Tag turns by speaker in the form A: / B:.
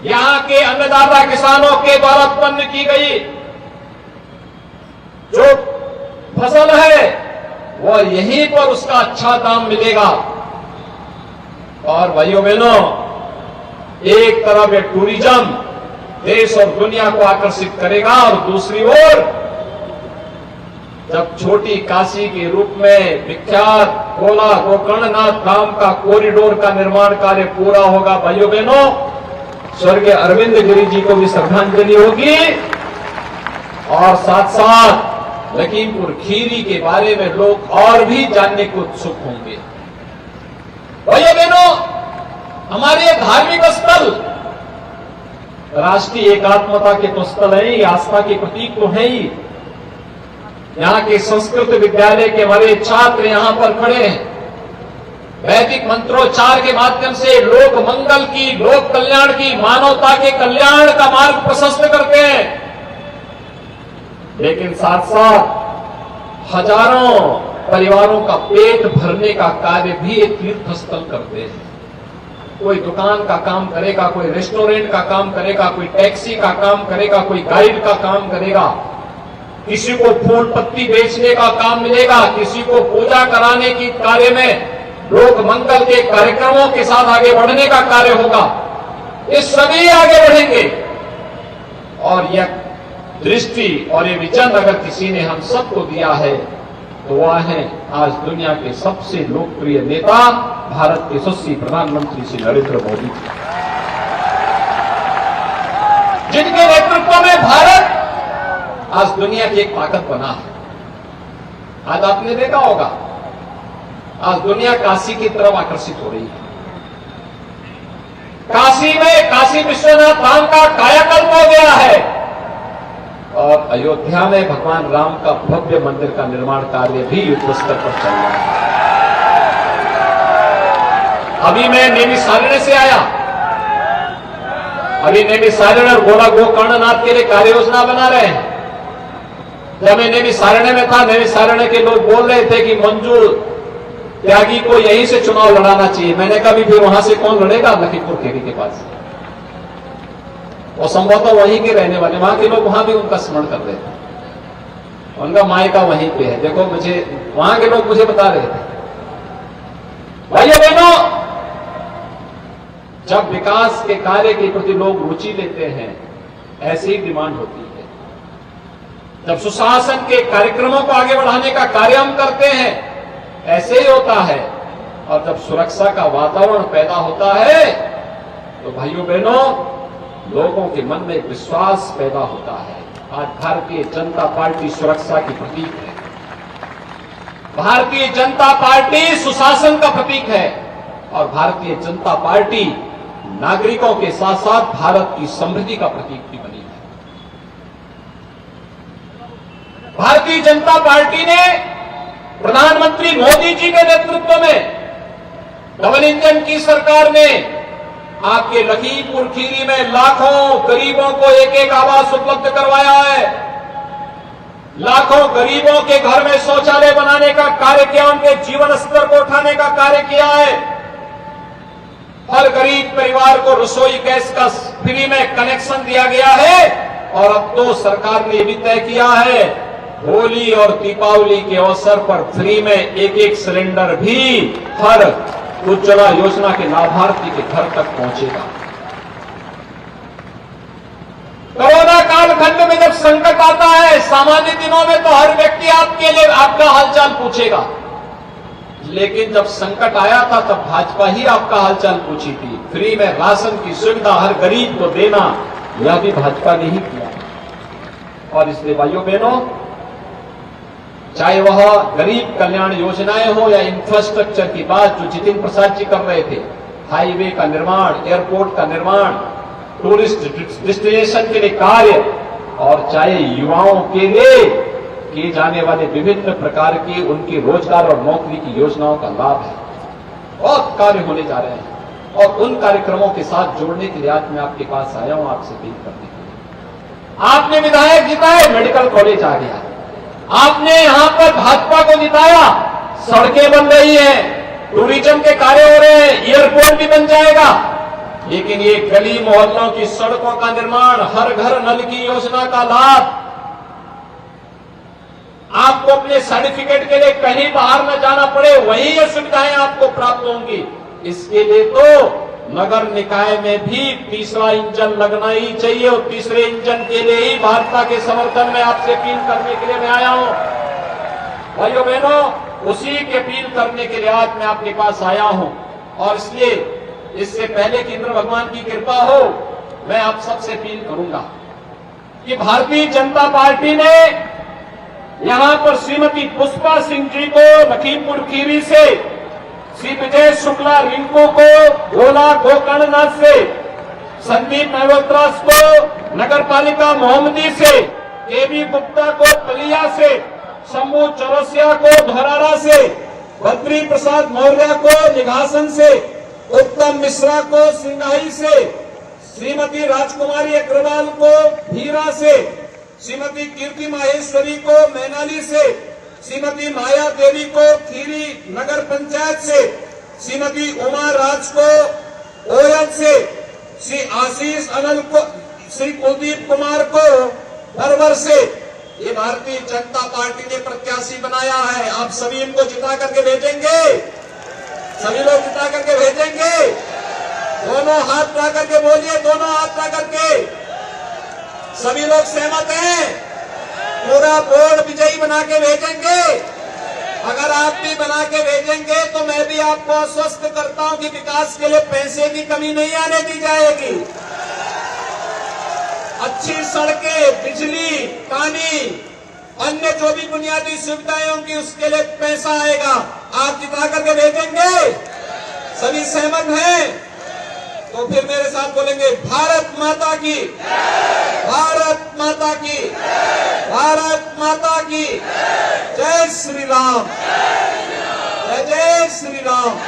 A: यहां के अन्नदाता किसानों के द्वारा उत्पन्न की गई जो फसल है वो यहीं पर उसका अच्छा दाम मिलेगा। और भाइयों बहनों, एक तरफ ये टूरिज्म देश और दुनिया को आकर्षित करेगा और दूसरी ओर जब छोटी काशी के रूप में विख्यात गोला गोकर्णनाथ धाम का कॉरिडोर का निर्माण कार्य पूरा होगा, भाइयों बहनों, स्वर्गीय अरविंद गिरी जी को भी श्रद्धांजलि होगी और साथ साथ लखीमपुर खीरी के बारे में लोग और भी जानने को उत्सुक होंगे। भाइयों बहनों, हमारे धार्मिक स्थल राष्ट्रीय एकात्मता के तो स्थल है ही, आस्था के प्रतीक तो है ही। यहां के संस्कृत विद्यालय के हमारे छात्र यहां पर खड़े हैं, वैदिक मंत्रोच्चार के माध्यम से लोक मंगल की, लोक कल्याण की, मानवता के कल्याण का मार्ग प्रशस्त करते हैं। लेकिन साथ साथ हजारों परिवारों का पेट भरने का कार्य भी एक तीर्थ स्थल करते हैं। कोई दुकान का काम करेगा, कोई रेस्टोरेंट का काम करेगा, कोई टैक्सी का काम करेगा, कोई गाइड का काम करेगा, किसी को फूल पत्ती बेचने का काम मिलेगा, किसी को पूजा कराने की कार्य में लोक मंगल के कार्यक्रमों के साथ आगे बढ़ने का कार्य होगा। ये सभी आगे बढ़ेंगे और यह दृष्टि और ये विजन अगर किसी ने हम सबको दिया है तो वह है आज दुनिया के सबसे लोकप्रिय नेता भारत के यशस्वी प्रधानमंत्री श्री नरेंद्र मोदी, जिनके नेतृत्व में भारत आज दुनिया की एक ताकत बना है। आज आपने देखा होगा आज दुनिया काशी की तरफ आकर्षित हो रही है। काशी में काशी विश्वनाथ धाम का कायाकल्प हो गया है और अयोध्या में भगवान राम का भव्य मंदिर का निर्माण कार्य भी युद्ध स्तर पर चल रहा है। अभी मैं नैमिषारण्य से आया, अभी नैमिषारण्य और गोला गोकर्णनाथ के लिए कार्य योजना बना रहे हैं। जब मैं नैमिषारण्य में था, नैमिषारण्य के लोग बोल रहे थे कि मंजू त्यागी को यहीं से चुनाव लड़ाना चाहिए। मैंने कहा भी फिर वहां से कौन लड़ेगा? लखीमपुर खीरी के पास। वो संभवतः वहीं के रहने वाले, वहां के लोग वहां भी उनका स्मरण कर रहे थे, उनका मायका वहीं पे है। देखो मुझे वहां के लोग मुझे बता रहे थे। भाइयों बहनों, जब विकास के कार्य के प्रति लोग रुचि लेते हैं ऐसी ही डिमांड होती है। जब सुशासन के कार्यक्रमों को आगे बढ़ाने का कार्य हम करते हैं ऐसे ही होता है। और जब सुरक्षा का वातावरण पैदा होता है तो भाइयों बहनों लोगों के मन में एक विश्वास पैदा होता है। आज भारतीय जनता पार्टी सुरक्षा की प्रतीक है, भारतीय जनता पार्टी सुशासन का प्रतीक है और भारतीय जनता पार्टी नागरिकों के साथ साथ भारत की समृद्धि का प्रतीक भी बनी है। भारतीय जनता पार्टी ने प्रधानमंत्री मोदी जी के नेतृत्व में डबल इंजन की सरकार ने आपके लखीमपुर खीरी में लाखों गरीबों को एक एक आवास उपलब्ध करवाया है। लाखों गरीबों के घर में शौचालय बनाने का कार्य किया, उनके जीवन स्तर को उठाने का कार्य किया है। हर गरीब परिवार को रसोई गैस का फ्री में कनेक्शन दिया गया है और अब तो सरकार ने भी तय किया है होली और दीपावली के अवसर पर फ्री में एक एक सिलेंडर भी हर उज्ज्वला योजना के लाभार्थी के घर तक पहुंचेगा। कोरोना कालखंड में जब संकट आता है, सामान्य दिनों में तो हर व्यक्ति आपके लिए आपका हालचाल पूछेगा, लेकिन जब संकट आया था तब भाजपा ही आपका हालचाल पूछी थी। फ्री में राशन की सुविधा हर गरीब को देना, यह भी भाजपा ने ही किया। और इसलिए भाइयों बहनों, चाहे वह गरीब कल्याण योजनाएं हो या इंफ्रास्ट्रक्चर की बात जो जितिन प्रसाद जी कर रहे थे, हाईवे का निर्माण, एयरपोर्ट का निर्माण, टूरिस्ट डेस्टिनेशन के लिए कार्य, और चाहे युवाओं के लिए किए जाने वाले विभिन्न प्रकार की उनकी रोजगार और नौकरी की योजनाओं का लाभ है। बहुत कार्य होने जा रहे हैं और उन कार्यक्रमों के साथ जोड़ने के लिए आज मैं आपके पास आया हूं, आपसे अपील करने के लिए। आपने विधायक जिताए, मेडिकल कॉलेज आ गया। आपने यहां पर भाजपा को जिताया, सड़कें बन रही हैं, टूरिज्म के कार्य हो रहे हैं, एयरपोर्ट भी बन जाएगा। लेकिन ये गली मोहल्लों की सड़कों का निर्माण, हर घर नल की योजना का लाभ, आपको अपने सर्टिफिकेट के लिए कहीं बाहर न जाना पड़े, वही ये सुविधाएं आपको प्राप्त होंगी। इसके लिए तो नगर निकाय में भी तीसरा इंजन लगना ही चाहिए, और तीसरे इंजन के लिए ही भाजपा के समर्थन में आपसे अपील करने के लिए मैं आया हूं। भाइयों बहनों, उसी की अपील करने के लिए आज मैं आपके पास आया हूं। और इसलिए इससे पहले कि इंद्र भगवान की कृपा हो, मैं आप सबसे अपील करूंगा कि भारतीय जनता पार्टी ने यहां पर श्रीमती पुष्पा सिंह जी को लखीमपुर खीरी से, श्री विजय शुक्ला रिंकू को गोला गोकर्णनाथ से, संदीप मल्होत्रा को नगर पालिका मोहम्मदी से, केबी गुप्ता को पलिया से, शंभू चौरसिया को धौरारा से, बद्री प्रसाद मौर्य को निघासन से, उत्तम मिश्रा को सिंगाही से, श्रीमती राजकुमारी अग्रवाल को हीरा से, श्रीमती कीर्ति माहेश्वरी को मैनाली से, श्रीमती माया देवी को खीरी नगर पंचायत से, श्रीमती उमा राज को ओयल से, श्री आशीष अनल को, श्री कुलदीप कुमार को बरवर से, ये भारतीय जनता पार्टी ने प्रत्याशी बनाया है। आप सभी इनको जिता करके भेजेंगे, सभी लोग जिता करके भेजेंगे। दोनों हाथ उठा करके बोलिए, दोनों हाथ उठा करके। सभी लोग सहमत हैं? पूरा बोर्ड विजयी बना के भेजेंगे। अगर आप भी बना के भेजेंगे तो मैं भी आपको आश्वस्त करता हूं कि विकास के लिए पैसे की कमी नहीं आने दी जाएगी। अच्छी सड़कें, बिजली, पानी, अन्य जो भी बुनियादी सुविधाएं होंगी उसके लिए पैसा आएगा। आप जिता करके भेजेंगे? सभी सहमत हैं? तो फिर मेरे साथ बोलेंगे, भारत माता की, भारत माता की, भारत माता की, जय श्री राम, जय जय श्री राम।